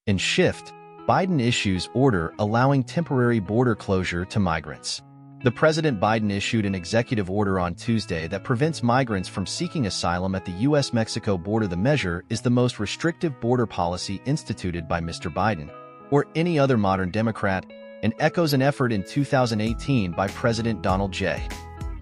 In shift, Biden issues order allowing temporary border closure to migrants. The President Biden issued an executive order on Tuesday that prevents migrants from seeking asylum at the U.S. Mexico border. The measure is the most restrictive border policy instituted by Mr. Biden, or any other modern Democrat, and echoes an effort in 2018 by President Donald J.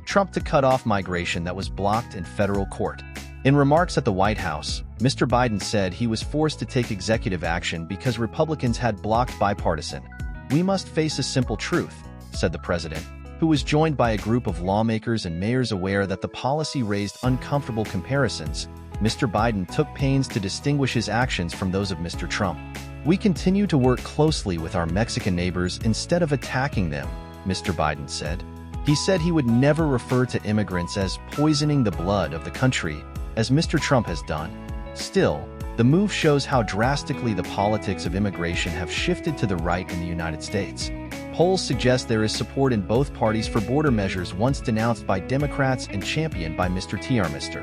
Trump to cut off migration that was blocked in federal court. In remarks at the White House, Mr. Biden said he was forced to take executive action because Republicans had blocked bipartisan. "We must face a simple truth," said the president, who was joined by a group of lawmakers and mayors aware that the policy raised uncomfortable comparisons. Mr. Biden took pains to distinguish his actions from those of Mr. Trump. "We continue to work closely with our Mexican neighbors instead of attacking them," Mr. Biden said. He said he would never refer to immigrants as poisoning the blood of the country, as Mr. Trump has done. Still, the move shows how drastically the politics of immigration have shifted to the right in the United States. Polls suggest there is support in both parties for border measures once denounced by Democrats and championed by Mr. Mr.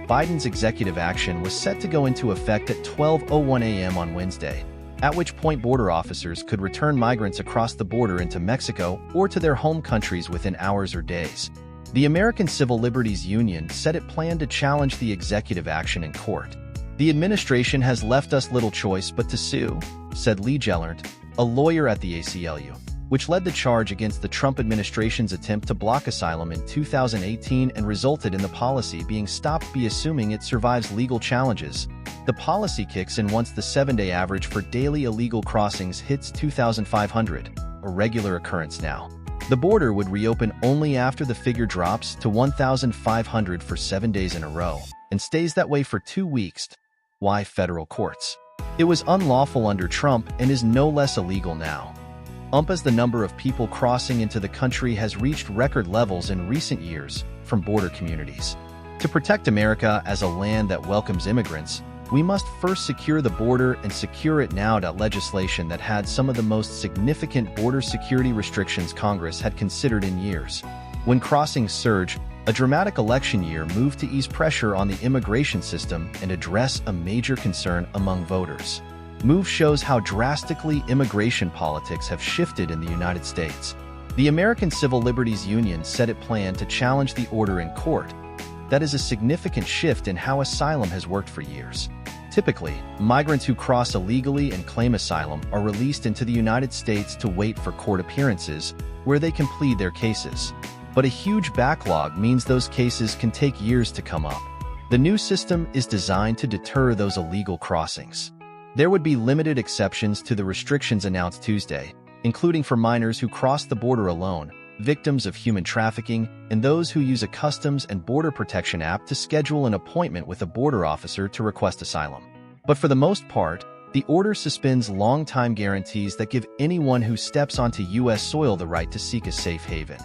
Biden's executive action was set to go into effect at 12:01 a.m. on Wednesday, at which point border officers could return migrants across the border into Mexico or to their home countries within hours or days. The American Civil Liberties Union said it planned to challenge the executive action in court. "The administration has left us little choice but to sue," said Lee Gellernt, a lawyer at the ACLU, which led the charge against the Trump administration's attempt to block asylum in 2018 and resulted in the policy being stopped. Assuming it survives legal challenges, the policy kicks in once the 7-day average for daily illegal crossings hits 2,500, a regular occurrence now. The border would reopen only after the figure drops to 1,500 for 7 days in a row, and stays that way for 2 weeks. Why federal courts? It was unlawful under Trump and is no less illegal now. As the number of people crossing into the country has reached record levels in recent years from border communities. To protect America as a land that welcomes immigrants, we must first secure the border and secure it now. Legislation that had some of the most significant border security restrictions Congress had considered in years. When crossings surge, a dramatic election year moved to ease pressure on the immigration system and address a major concern among voters. Move shows how drastically immigration politics have shifted in the United States. The American Civil Liberties Union said it planned to challenge the order in court. That is a significant shift in how asylum has worked for years. Typically, migrants who cross illegally and claim asylum are released into the United States to wait for court appearances, where they can plead their cases. But a huge backlog means those cases can take years to come up. The new system is designed to deter those illegal crossings. There would be limited exceptions to the restrictions announced Tuesday, including for minors who cross the border alone, victims of human trafficking, and those who use a Customs and Border Protection app to schedule an appointment with a border officer to request asylum. But for the most part, the order suspends long-time guarantees that give anyone who steps onto U.S. soil the right to seek a safe haven.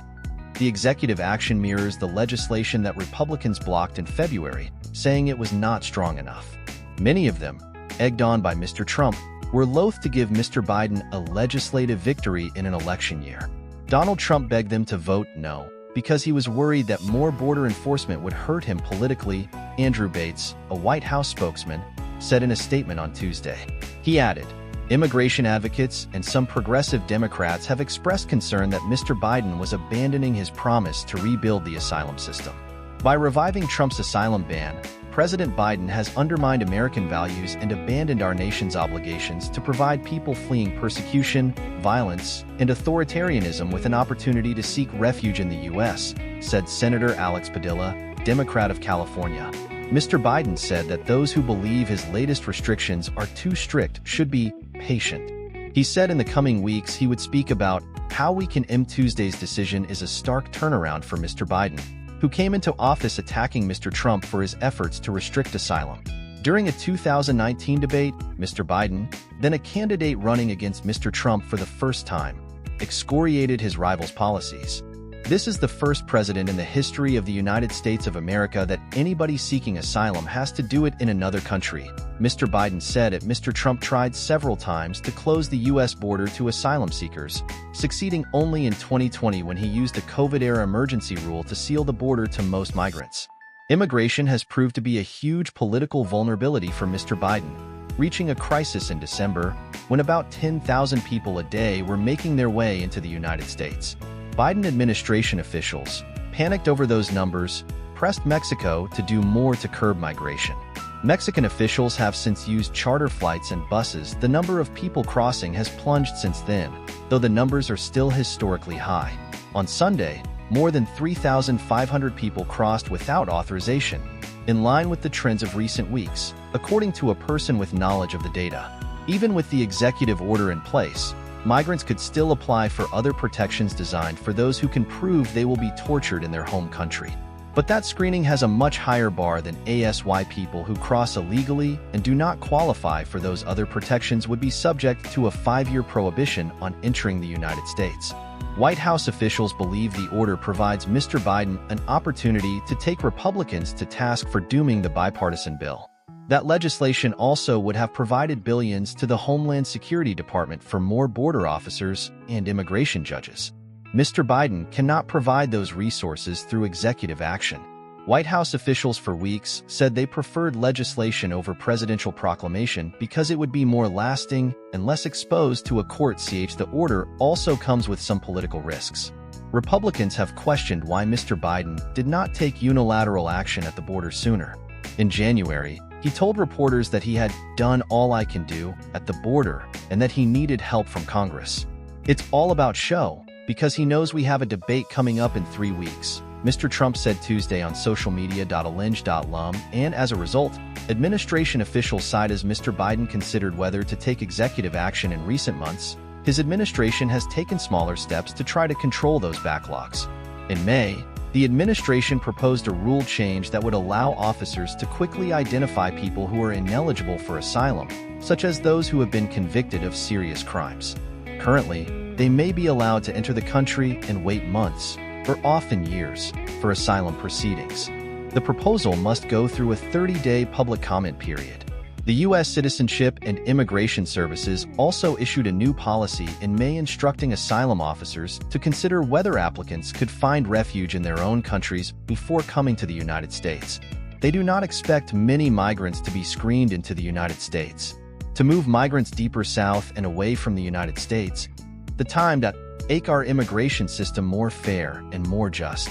The executive action mirrors the legislation that Republicans blocked in February, saying it was not strong enough. Many of them, egged on by Mr. Trump, were loath to give Mr. Biden a legislative victory in an election year. Donald Trump begged them to vote no, because he was worried that more border enforcement would hurt him politically, Andrew Bates, a White House spokesman, said in a statement on Tuesday. He added, "Immigration advocates and some progressive Democrats have expressed concern that Mr. Biden was abandoning his promise to rebuild the asylum system. By reviving Trump's asylum ban, President Biden has undermined American values and abandoned our nation's obligations to provide people fleeing persecution, violence, and authoritarianism with an opportunity to seek refuge in the U.S., said Senator Alex Padilla, Democrat of California. Mr. Biden said that those who believe his latest restrictions are too strict should be patient. He said in the coming weeks he would speak about how we can end Tuesday's decision is a stark turnaround for Mr. Biden, who came into office attacking Mr. Trump for his efforts to restrict asylum. During a 2019 debate, Mr. Biden, then a candidate running against Mr. Trump for the first time, excoriated his rival's policies. This is the first president in the history of the United States of America that anybody seeking asylum has to do it in another country, Mr. Biden said. Mr. Trump tried several times to close the U.S. border to asylum seekers, succeeding only in 2020 when he used a COVID-era emergency rule to seal the border to most migrants. Immigration has proved to be a huge political vulnerability for Mr. Biden. reaching a crisis in December when about 10,000 people a day were making their way into the United States. Biden administration officials, panicked over those numbers, pressed Mexico to do more to curb migration. Mexican officials have since used charter flights and buses. The number of people crossing has plunged since then, though the numbers are still historically high. On Sunday, more than 3,500 people crossed without authorization, in line with the trends of recent weeks, according to a person with knowledge of the data. Even with the executive order in place, migrants could still apply for other protections designed for those who can prove they will be tortured in their home country. But that screening has a much higher bar than ASY. People who cross illegally and do not qualify for those other protections would be subject to a 5-year prohibition on entering the United States. White House officials believe the order provides Mr. Biden an opportunity to take Republicans to task for dooming the bipartisan bill. That legislation also would have provided billions to the Homeland Security Department for more border officers and immigration judges. Mr. Biden cannot provide those resources through executive action. White House officials for weeks said they preferred legislation over presidential proclamation because it would be more lasting and less exposed to a court. The order also comes with some political risks. Republicans have questioned why Mr. Biden did not take unilateral action at the border sooner. In January, he told reporters that he had done all I can do at the border and that he needed help from Congress. It's all about show, because he knows we have a debate coming up in 3 weeks, Mr. Trump said Tuesday on social media.alinge.lum, and as a result, administration officials cite as Mr. Biden considered whether to take executive action in recent months, his administration has taken smaller steps to try to control those backlogs. In May, the administration proposed a rule change that would allow officers to quickly identify people who are ineligible for asylum, such as those who have been convicted of serious crimes. Currently, they may be allowed to enter the country and wait months, or often years, for asylum proceedings. The proposal must go through a 30-day public comment period. The U.S. Citizenship and Immigration Services also issued a new policy in May instructing asylum officers to consider whether applicants could find refuge in their own countries before coming to the United States. They do not expect many migrants to be screened into the United States. To move migrants deeper south and away from the United States, the time to make our immigration system more fair and more just.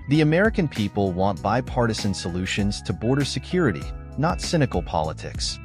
The American people want bipartisan solutions to border security, not cynical politics.